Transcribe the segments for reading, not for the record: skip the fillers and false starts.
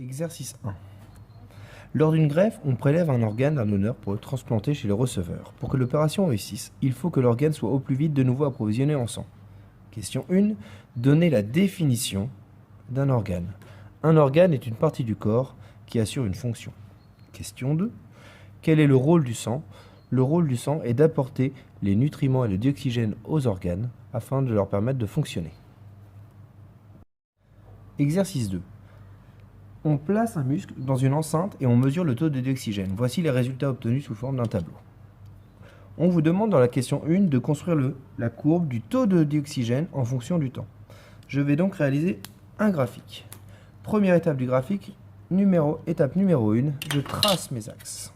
Exercice 1. Lors d'une greffe, on prélève un organe d'un donneur pour le transplanter chez le receveur. Pour que l'opération réussisse, il faut que l'organe soit au plus vite de nouveau approvisionné en sang. Question 1. Donnez la définition d'un organe. Un organe est une partie du corps qui assure une fonction. Question 2. Quel est le rôle du sang? Le rôle du sang est d'apporter les nutriments et le dioxygène aux organes afin de leur permettre de fonctionner. Exercice 2. On place un muscle dans une enceinte et on mesure le taux de dioxygène. Voici les résultats obtenus sous forme d'un tableau. On vous demande dans la question 1 de construire la courbe du taux de dioxygène en fonction du temps. Je vais donc réaliser un graphique. Première étape du graphique, étape numéro 1, je trace mes axes.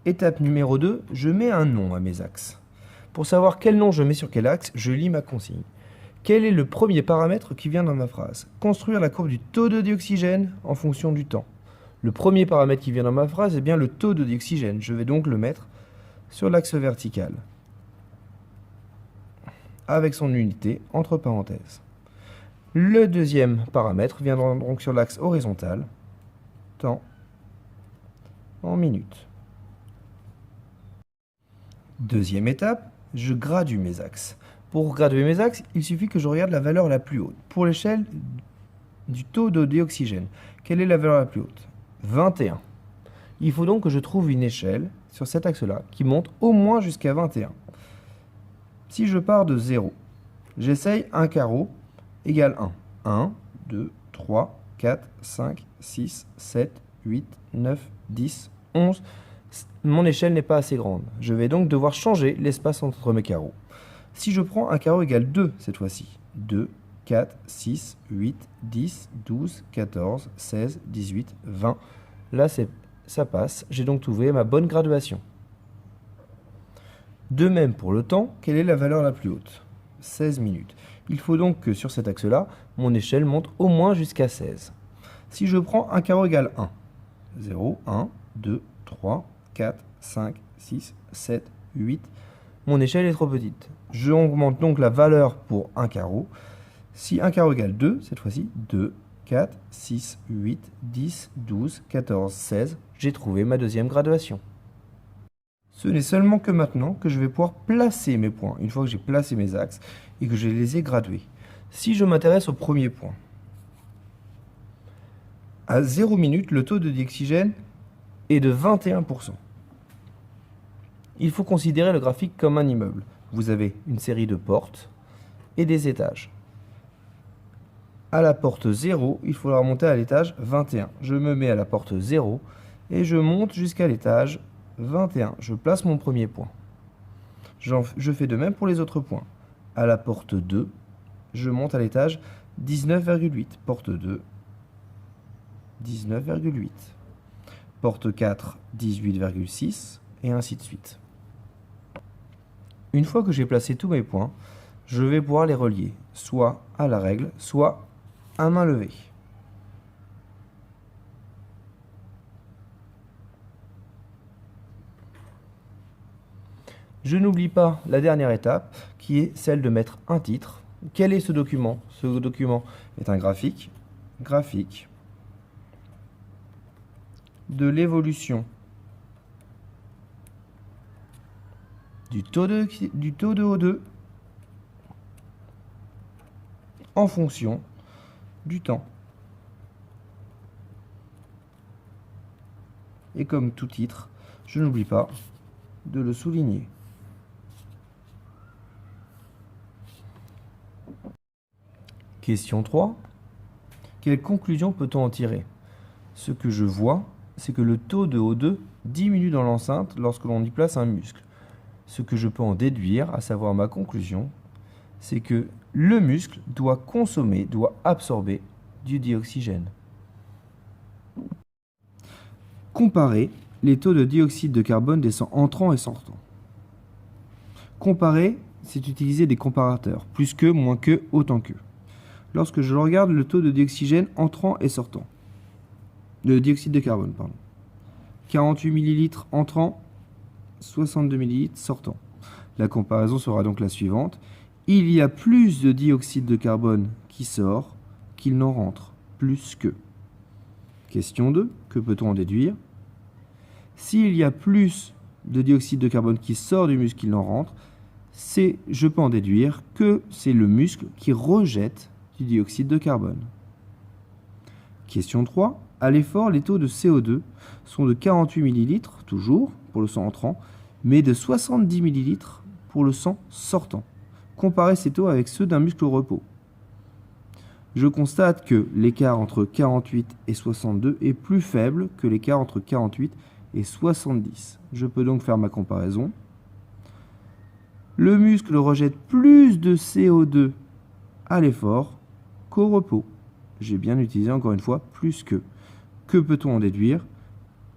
Étape numéro 2, je mets un nom à mes axes. Pour savoir quel nom je mets sur quel axe, je lis ma consigne. Quel est le premier paramètre qui vient dans ma phrase? Construire la courbe du taux de dioxygène en fonction du temps. Le premier paramètre qui vient dans ma phrase est bien le taux de dioxygène. Je vais donc le mettre sur l'axe vertical, avec son unité entre parenthèses. Le deuxième paramètre viendra donc sur l'axe horizontal, temps en minutes. Deuxième étape, je gradue mes axes. Pour graduer mes axes, il suffit que je regarde la valeur la plus haute. Pour l'échelle du taux de dioxygène, quelle est la valeur la plus haute? 21. Il faut donc que je trouve une échelle sur cet axe-là qui monte au moins jusqu'à 21. Si je pars de 0, j'essaye un carreau égale 1. 1, 2, 3, 4, 5, 6, 7, 8, 9, 10, 11. Mon échelle n'est pas assez grande. Je vais donc devoir changer l'espace entre mes carreaux. Si je prends un carreau égale 2 cette fois-ci, 2, 4, 6, 8, 10, 12, 14, 16, 18, 20. Là, ça passe. J'ai donc trouvé ma bonne graduation. De même pour le temps, quelle est la valeur la plus haute? 16 minutes. Il faut donc que sur cet axe-là, mon échelle monte au moins jusqu'à 16. Si je prends un carreau égale 1, 0, 1, 2, 3, 4, 5, 6, 7, 8. Mon échelle est trop petite. Je augmente donc la valeur pour un carreau. Si un carreau égale 2, cette fois-ci, 2, 4, 6, 8, 10, 12, 14, 16, j'ai trouvé ma deuxième graduation. Ce n'est seulement que maintenant que je vais pouvoir placer mes points, une fois que j'ai placé mes axes et que je les ai gradués. Si je m'intéresse au premier point, à 0 minutes, le taux de dioxygène est de 21%. Il faut considérer le graphique comme un immeuble. Vous avez une série de portes et des étages. À la porte 0, il faudra monter à l'étage 21. Je me mets à la porte 0 et je monte jusqu'à l'étage 21. Je place mon premier point. Je fais de même pour les autres points. À la porte 2, je monte à l'étage 19,8. Porte 2, 19,8. Porte 4, 18,6, et ainsi de suite. Une fois que j'ai placé tous mes points, je vais pouvoir les relier, soit à la règle, soit à main levée. Je n'oublie pas la dernière étape, qui est celle de mettre un titre. Quel est ce document? Ce document est un graphique de l'évolution du taux de O2 en fonction du temps. Et comme tout titre, je n'oublie pas de le souligner. Question 3. Quelle conclusion peut-on en tirer? Ce que je vois, c'est que le taux de O2 diminue dans l'enceinte lorsque l'on y place un muscle. Ce que je peux en déduire, à savoir ma conclusion, c'est que le muscle doit absorber du dioxygène. Comparer les taux de dioxyde de carbone des sangs entrants et sortants. Comparer, c'est utiliser des comparateurs, plus que, moins que, autant que. Lorsque je regarde le taux de dioxygène entrant et sortant, de dioxyde de carbone, pardon. 48 ml entrant, 62 ml sortant. La comparaison sera donc la suivante. Il y a plus de dioxyde de carbone qui sort qu'il n'en rentre, plus que. Question 2, que peut-on en déduire? S'il y a plus de dioxyde de carbone qui sort du muscle qu'il n'en rentre, je peux en déduire que c'est le muscle qui rejette du dioxyde de carbone. Question 3. À l'effort, les taux de CO2 sont de 48 ml, toujours, pour le sang entrant, mais de 70 ml pour le sang sortant. Comparez ces taux avec ceux d'un muscle au repos. Je constate que l'écart entre 48 et 62 est plus faible que l'écart entre 48 et 70. Je peux donc faire ma comparaison. Le muscle rejette plus de CO2 à l'effort qu'au repos. J'ai bien utilisé encore une fois plus que. Que peut-on en déduire?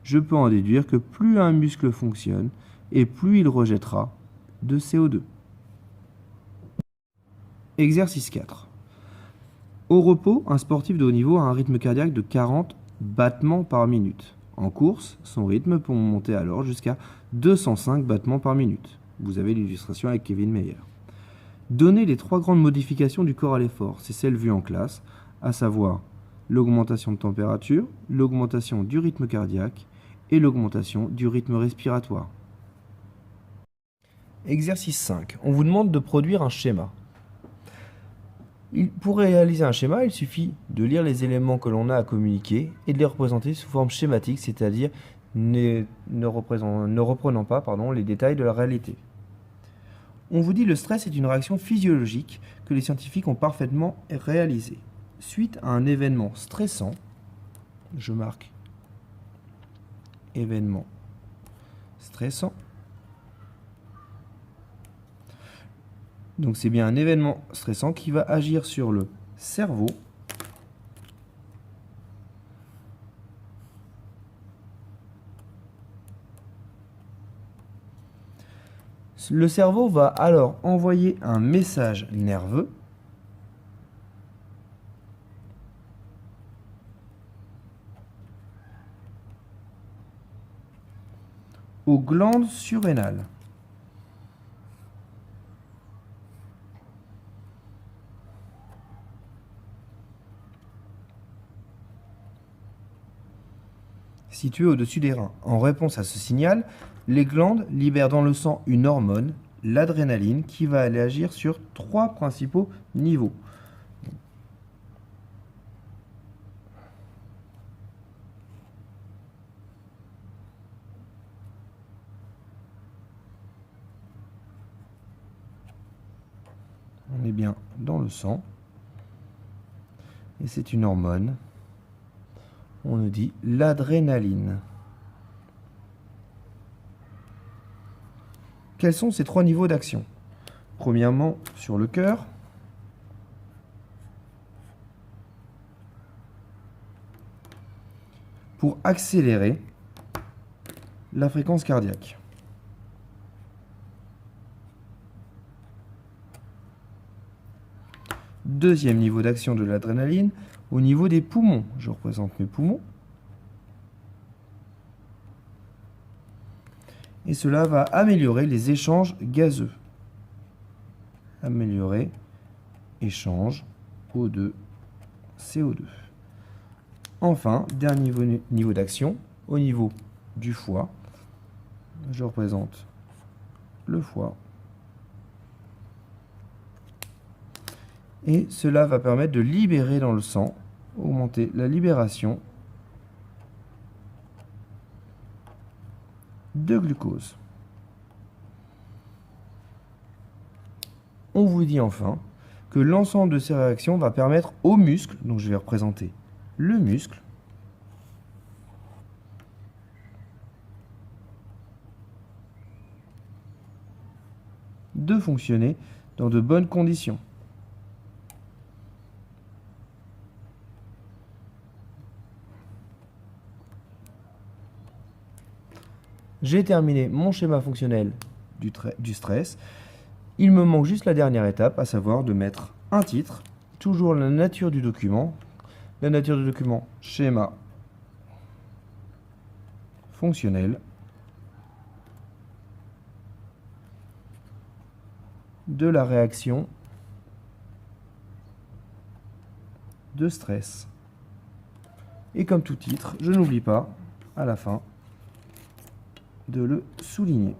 Je peux en déduire que plus un muscle fonctionne et plus il rejettera de CO2. Exercice 4. Au repos, un sportif de haut niveau a un rythme cardiaque de 40 battements par minute. En course, son rythme peut monter alors jusqu'à 205 battements par minute. Vous avez l'illustration avec Kevin Mayer. Donnez les 3 grandes modifications du corps à l'effort. C'est celles vues en classe, à savoir l'augmentation de température, l'augmentation du rythme cardiaque et l'augmentation du rythme respiratoire. Exercice 5. On vous demande de produire un schéma. Pour réaliser un schéma, il suffit de lire les éléments que l'on a à communiquer et de les représenter sous forme schématique, c'est-à-dire ne reprenant pas les détails de la réalité. On vous dit que le stress est une réaction physiologique que les scientifiques ont parfaitement réalisée. Suite à un événement stressant, je marque événement stressant. Donc c'est bien un événement stressant qui va agir sur le cerveau Le cerveau va alors envoyer un message nerveux aux glandes surrénales. Situées au-dessus des reins. En réponse à ce signal, les glandes libèrent dans le sang une hormone, l'adrénaline, qui va aller agir sur 3 principaux niveaux. On est bien dans le sang. Et c'est une hormone. On nous dit l'adrénaline. Quels sont ces 3 niveaux d'action? Premièrement, sur le cœur. Pour accélérer la fréquence cardiaque. Deuxième niveau d'action de l'adrénaline, au niveau des poumons. Je représente mes poumons. Et cela va améliorer les échanges gazeux. Améliorer échange O2, CO2. Enfin, dernier niveau d'action, au niveau du foie. Je représente le foie. Et cela va permettre de libérer dans le sang, augmenter la libération de glucose. On vous dit enfin que l'ensemble de ces réactions va permettre au muscle, donc je vais représenter le muscle, de fonctionner dans de bonnes conditions. J'ai terminé mon schéma fonctionnel du stress. Il me manque juste la dernière étape, à savoir de mettre un titre, toujours la nature du document. La nature du document, schéma fonctionnel. de la réaction de stress. Et comme tout titre, je n'oublie pas, à la fin, de le souligner.